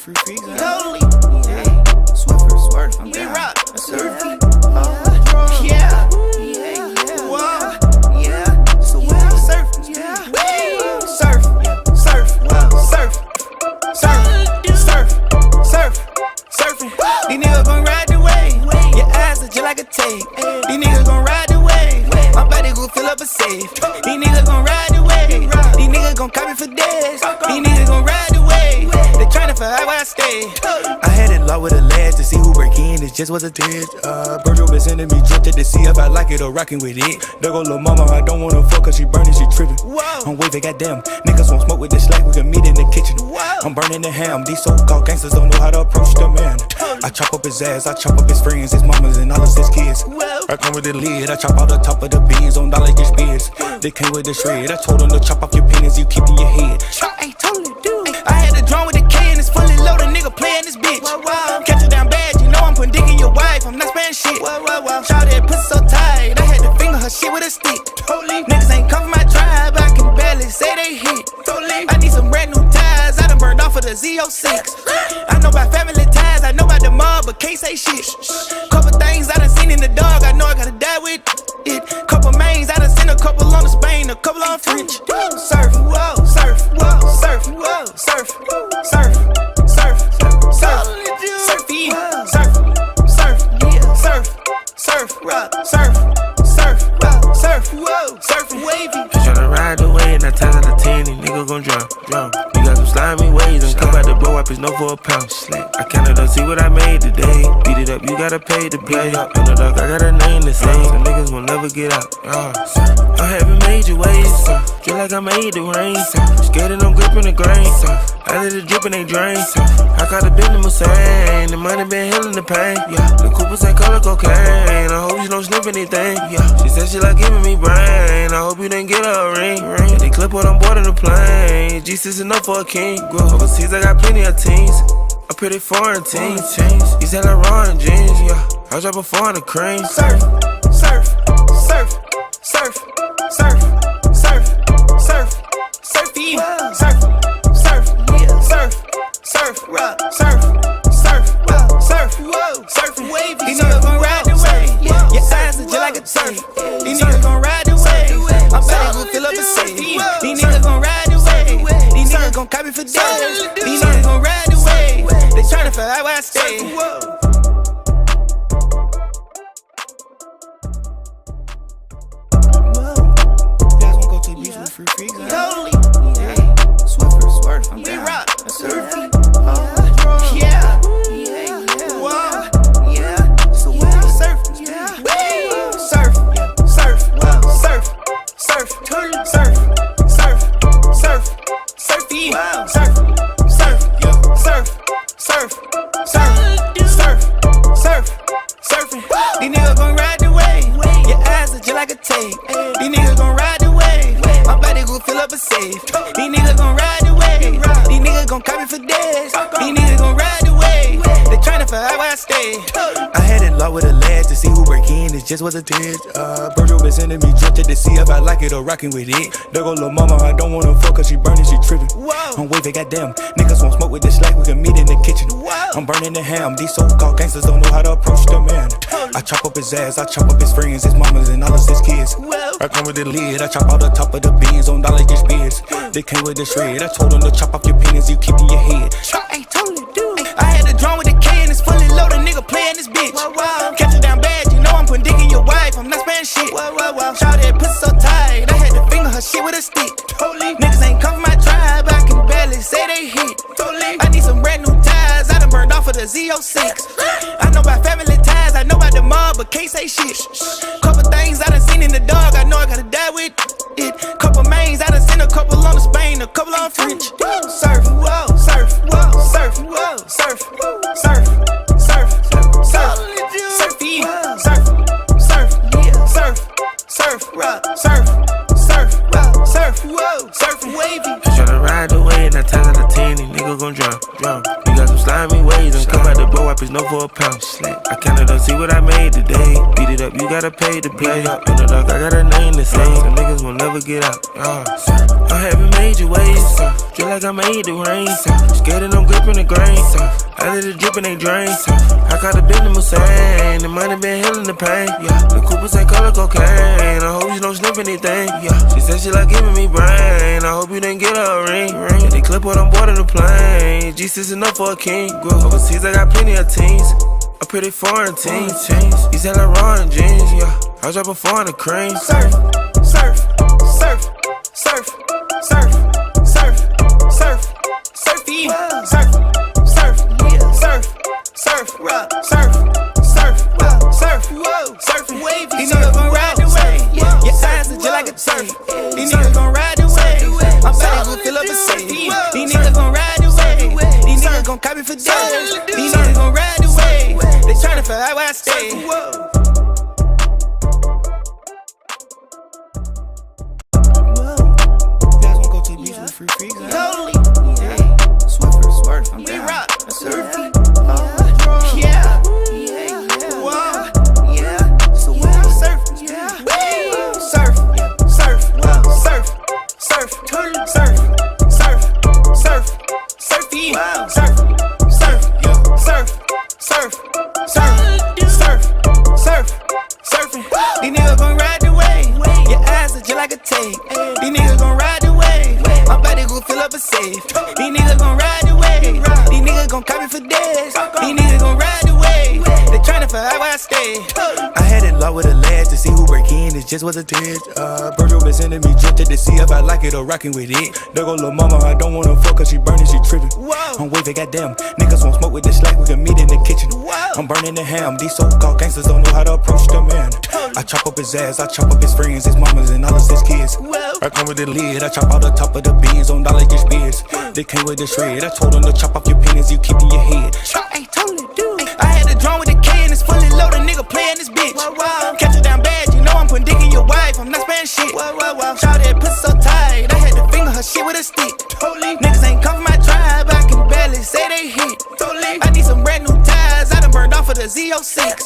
free freaks. Totally. Yeah. Swiffer, swerve. I'm down. Rock. Surf. Yeah. Whoa. Yeah. So surf. Yeah. Surf. Surf. Surf. Surf. Surf. Surfing. These niggas gon' ride the wave. Your eyes are just like a tape. These niggas gon' ride the wave. My body gon' fill up a safe. These niggas gon' ride the wave. These niggas gon' copy for days. These niggas gon' ride the wave. They tryna find out where I stay. I had it locked with a lad to see who break in. It just was a test. Virgil been sending me drip to see if I like it or rockin' with it. There go lil' mama, I don't wanna fuck cause she burnin', she trippin'. I'm waving, goddamn. Niggas won't smoke with this slack, we can meet in the kitchen. I'm burning the ham. These so-called gangsters don't know how to approach the man. I chop up his ass, I chop up his friends, his mamas, and all of his kids. I come with the lid, I chop out the top of the beans on dollar get spears. They came with the shred, I told them to chop off your pennies, you keep in your head. I totally do. I had a drum with a K and it's fully loaded, nigga playing this bitch. Catch it down bad, you know I'm putting dick in your wife, I'm not sparing shit. Shout that pussy so tight, I had to finger her shit with a stick. Niggas ain't come from my tribe, I can barely say they hit. I need some brand new ties, I done burned off of the Z06. I know about family ties, I know about the mob, but can't say shit. Couple things I done seen in the dog, I know I gotta die with it. Couple mains, I done seen a couple on the Spain, a couple on Fringe. Surf, whoa, surf, whoa, surf, whoa, surf, surf, surf, surf, surfy, surf, surf, surf, surf, surf, surf, surf, whoa, surf, wavy. Tryna ride the wave, 9 times out of 10, these niggas gon' drown. You got some slimy ways, and come out the blow up, it's no for a pound. I counted up, see what I made today. Beat it up, you gotta pay to play. Underdog, I got a name the same. The niggas will never get out. I'm having major waves, feel like I made the rain. Skating, I'm gripping the grain. I let it drip and they drain. I caught the bend in Hussein, the money been healing the pain. The Coopers ain't color cocaine. I hope you don't sniff anything. She said she like giving me brain. I hope you didn't get her a ring. They clip what I'm board of the plane. Jesus enough for a king. Overseas, I got plenty of teams. A pretty foreign teams. These hella raw in jeans. I drop a 4 on the cream. Surf, surf, surf, surf, surf, surf, surf, surfy, surf, surf, surf, surf, surf, surf, surf, surf, wavy. These niggas gon' ride the wave. Your eyes are just like a tape. These niggas gon' ride the wave. My body gon' fill up a safe. These niggas gon' ride the wave. These niggas gon' copy for days. These niggas gon' ride the wave. They tryna find out where I stay. Free freaks. Totally. Swiffer, swerve. I'm down. Rock. Surf. Yeah. Whoa. Yeah. So surf. Surf. Surf. Surf. Surf. Surf. Surf. Surf. Surfy. Surf. Surf. Surf. Surf. Surf. Surf. Surfing. These niggas gon' ride the wave. Your eyes are just like a tape. These niggas gon' ride the wave. My body gon' fill up a safe. These niggas gon' ride the wave. These niggas gon' copy for days. These niggas gon' ride the wave. They tryna find out where I stay. I had it locked with a lad to see who break in. It just was a test. Virgil been sending me drip to see if I like it or rockin' with it. There go lil' mama, I don't wanna fuck cause she burnin', she trippin'. I'm waving, goddamn. Niggas won't smoke with this slack, we can meet in the kitchen. I'm burning the ham. These so-called gangsters don't know how to approach the man. I chop up his ass, I chop up his friends, his mamas, and all of his kids. I come with the lid, I chop out the top of the beans on dollar get spears. They came with the shred, I told them to chop off your pennies, you keep in your head. I totally do. I had a drum with a K and it's fully loaded, nigga playing this bitch. Catch it down bad, you know I'm putting dick in your wife, I'm not sparing shit. Shout that pussy so tight, I had to finger her shit with a stick. Niggas ain't come from my tribe, I can barely say they hit. I need some brand new ties, I done burned off of the Z06. I know about family ties, I know about the mob, but can't say shit. Couple things I done seen in the dog, I know I gotta die with it. Couple mains, I done seen a couple on the Spain, a couple on Fringe. Surf, whoa, surf, whoa, surf, whoa, surf, surf, surf, surf, surfy, surf, surf, surf, surf, surf, surf, surf, whoa, surf, wavy. Tryna ride the wave, 9 times out of 10, these niggas gon' drown. You got some slimy ways, and come out the blow up. it's no for a pound. I counted up, see what I made today. Beat it up, you gotta pay to play. Underdog, I got a name to say. The niggas will never get out. I'm having major waves. Feel like I made the rain. Scared and I'm gripping the grain. I let it drip and they drain. I caught a bit of Hussein. The money been healing the pain. The Coopers ain't color cocaine. I hope you don't sniff anything. She said she like giving me brain. I hope you didn't get her a ring. They clip what on board of the plane. G6 enough for a king. Overseas I got plenty of teams. A pretty foreign team. These hella raw in jeans. I was dropping foreign the cream. Surf, surf, surf, surf, surf, surf, surf, surfy, surf, surf, surf, surf, surf, surf, surf, surf, wavy. These niggas gon' ride the wave. Your eyes are just like a surf. These niggas gon' ride the wave. My body gon' fill up a safe. These niggas gon' ride the wave. These niggas gon' copy for days. These niggas gon' ride the wave. They tryna figure out where I stay. Free freeze, totally. Yeah. Swiffer, swerve, I'm down. We rock. Surfy. Yeah. Whoa. Yeah. So when I'm surfing, surf, surf, surf, surf, surf, surf, surf, surfy, surf, surf, surf, surf, surf, surf, surf, surfing. These niggas gon' ride the wave. Your eyes are just like a tape. These niggas gon' ride the wave. My body gon' fill up a safe. These niggas gon' ride the wave. These niggas gon' copy for days. These niggas gon' ride the wave. They tryna figure out where I stay. I had it locked with a ledge to see who break in. It just was a test. Virgil been sending me drifted to see if I like it or rockin' with it. There go lil' mama, I don't wanna fuck cause she burning, she trippin'. I'm waving, goddamn. Niggas won't smoke with the slack, we can meet in the kitchen. I'm burning the ham. These so-called gangsters don't know how to approach the man. I chop up his ass, I chop up his friends, his mamas, and all of his kids. I come with the lid, I chop out the top of the beans on dollar just beers. They came with the shred, I told them to chop off your penis, you keep in your head. I had a drum with a K and it's fully loaded, nigga playing this bitch. Catch it down bad, you know I'm putting dick in your wife, I'm not sparing shit. Shout that pussy so tight, I had to finger her shit with a stick. Niggas ain't come from my tribe, I can barely say they hit. I need some brand new ties, I done burned off of the Z06.